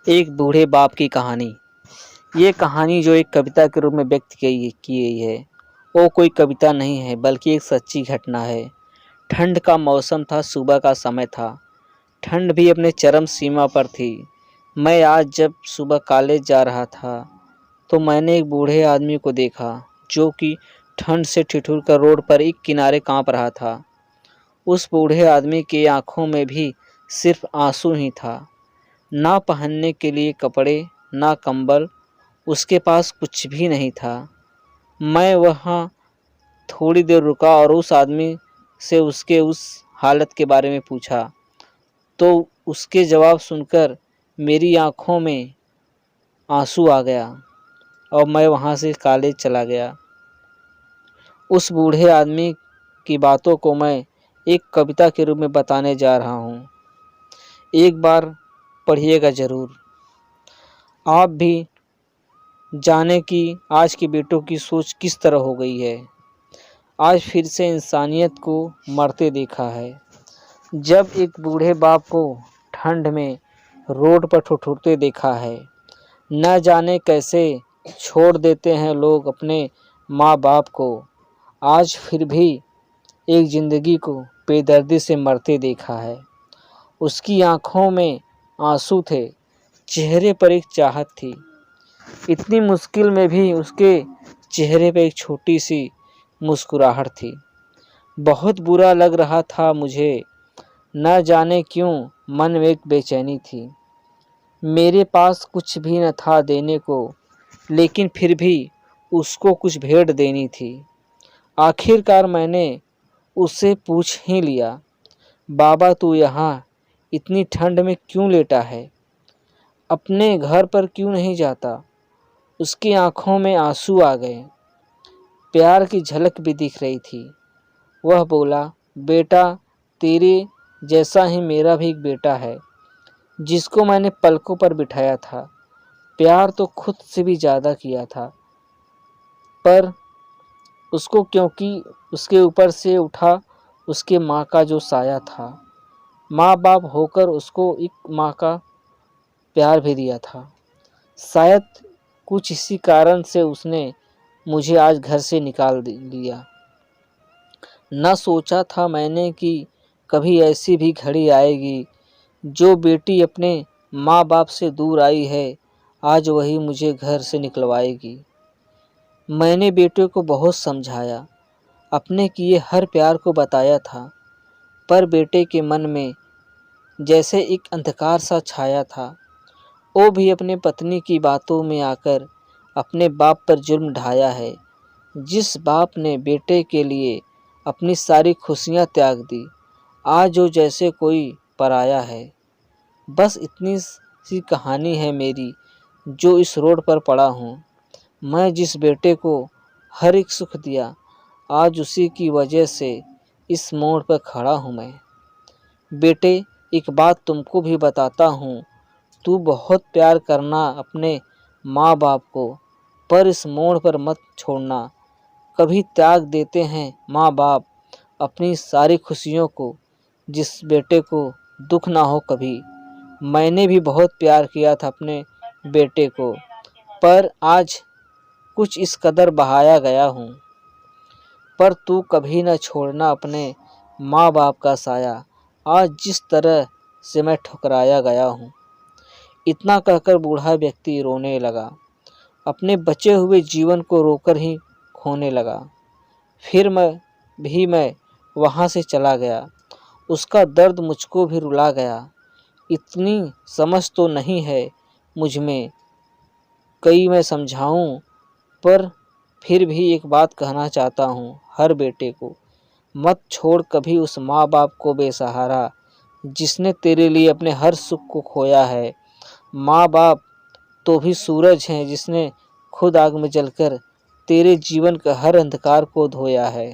एक बूढ़े बाप की कहानी। ये कहानी जो एक कविता के रूप में व्यक्त की गई है, वो कोई कविता नहीं है बल्कि एक सच्ची घटना है। ठंड का मौसम था, सुबह का समय था। ठंड भी अपने चरम सीमा पर थी। मैं आज जब सुबह कॉलेज जा रहा था तो मैंने एक बूढ़े आदमी को देखा जो कि ठंड से ठिठुर कर रोड पर एक किनारे कांप रहा था। उस बूढ़े आदमी की आंखों में भी सिर्फ आंसू ही था। ना पहनने के लिए कपड़े, ना कंबल, उसके पास कुछ भी नहीं था। मैं वहाँ थोड़ी देर रुका और उस आदमी से उसके उस हालत के बारे में पूछा, तो उसके जवाब सुनकर मेरी आंखों में आंसू आ गया और मैं वहाँ से कॉलेज चला गया। उस बूढ़े आदमी की बातों को मैं एक कविता के रूप में बताने जा रहा हूँ। एक बार पढ़िएगा ज़रूर। आप भी जाने कि आज के बेटों की सोच किस तरह हो गई है। आज फिर से इंसानियत को मरते देखा है। जब एक बूढ़े बाप को ठंड में रोड पर ठिठुरते देखा है। न जाने कैसे छोड़ देते हैं लोग अपने माँ बाप को। आज फिर भी एक ज़िंदगी को बेदर्दी से मरते देखा है। उसकी आंखों में आंसू थे, चेहरे पर एक चाहत थी। इतनी मुश्किल में भी उसके चेहरे पे एक छोटी सी मुस्कुराहट थी। बहुत बुरा लग रहा था मुझे, न जाने क्यों मन में एक बेचैनी थी। मेरे पास कुछ भी न था देने को, लेकिन फिर भी उसको कुछ भेंट देनी थी। आखिरकार मैंने उससे पूछ ही लिया, बाबा तू यहाँ इतनी ठंड में क्यों लेटा है? अपने घर पर क्यों नहीं जाता? उसकी आंखों में आंसू आ गए। प्यार की झलक भी दिख रही थी। वह बोला, बेटा तेरे जैसा ही मेरा भी एक बेटा है जिसको मैंने पलकों पर बिठाया था। प्यार तो खुद से भी ज़्यादा किया था, पर उसको क्योंकि उसके ऊपर से उठा उसके माँ का जो साया था। माँ बाप होकर उसको एक माँ का प्यार भी दिया था। शायद कुछ इसी कारण से उसने मुझे आज घर से निकाल दिया। न सोचा था मैंने कि कभी ऐसी भी घड़ी आएगी जो बेटी अपने माँ बाप से दूर आई है, आज वही मुझे घर से निकलवाएगी। मैंने बेटे को बहुत समझाया, अपने किए हर प्यार को बताया था, पर बेटे के मन में जैसे एक अंधकार सा छाया था। वो भी अपने पत्नी की बातों में आकर अपने बाप पर जुल्म ढाया है। जिस बाप ने बेटे के लिए अपनी सारी खुशियाँ त्याग दी, आज वो जैसे कोई पराया है। बस इतनी सी कहानी है मेरी, जो इस रोड पर पड़ा हूँ। मैं जिस बेटे को हर एक सुख दिया, आज उसी की वजह से इस मोड़ पर खड़ा हूँ मैं। बेटे एक बात तुमको भी बताता हूँ, तू बहुत प्यार करना अपने माँ बाप को, पर इस मोड़ पर मत छोड़ना। कभी त्याग देते हैं माँ बाप अपनी सारी खुशियों को, जिस बेटे को दुख ना हो कभी। मैंने भी बहुत प्यार किया था अपने बेटे को, पर आज कुछ इस कदर बहाया गया हूँ। पर तू कभी न छोड़ना अपने माँ बाप का साया, आज जिस तरह से मैं ठुकराया गया हूँ। इतना कहकर बूढ़ा व्यक्ति रोने लगा, अपने बचे हुए जीवन को रोकर ही खोने लगा। फिर मैं वहाँ से चला गया। उसका दर्द मुझको भी रुला गया। इतनी समझ तो नहीं है मुझ में, कई मैं समझाऊं, पर फिर भी एक बात कहना चाहता हूँ हर बेटे को, मत छोड़ कभी उस माँ बाप को बेसहारा, जिसने तेरे लिए अपने हर सुख को खोया है। माँ बाप तो भी सूरज हैं जिसने खुद आग में जलकर तेरे जीवन का हर अंधकार को धोया है।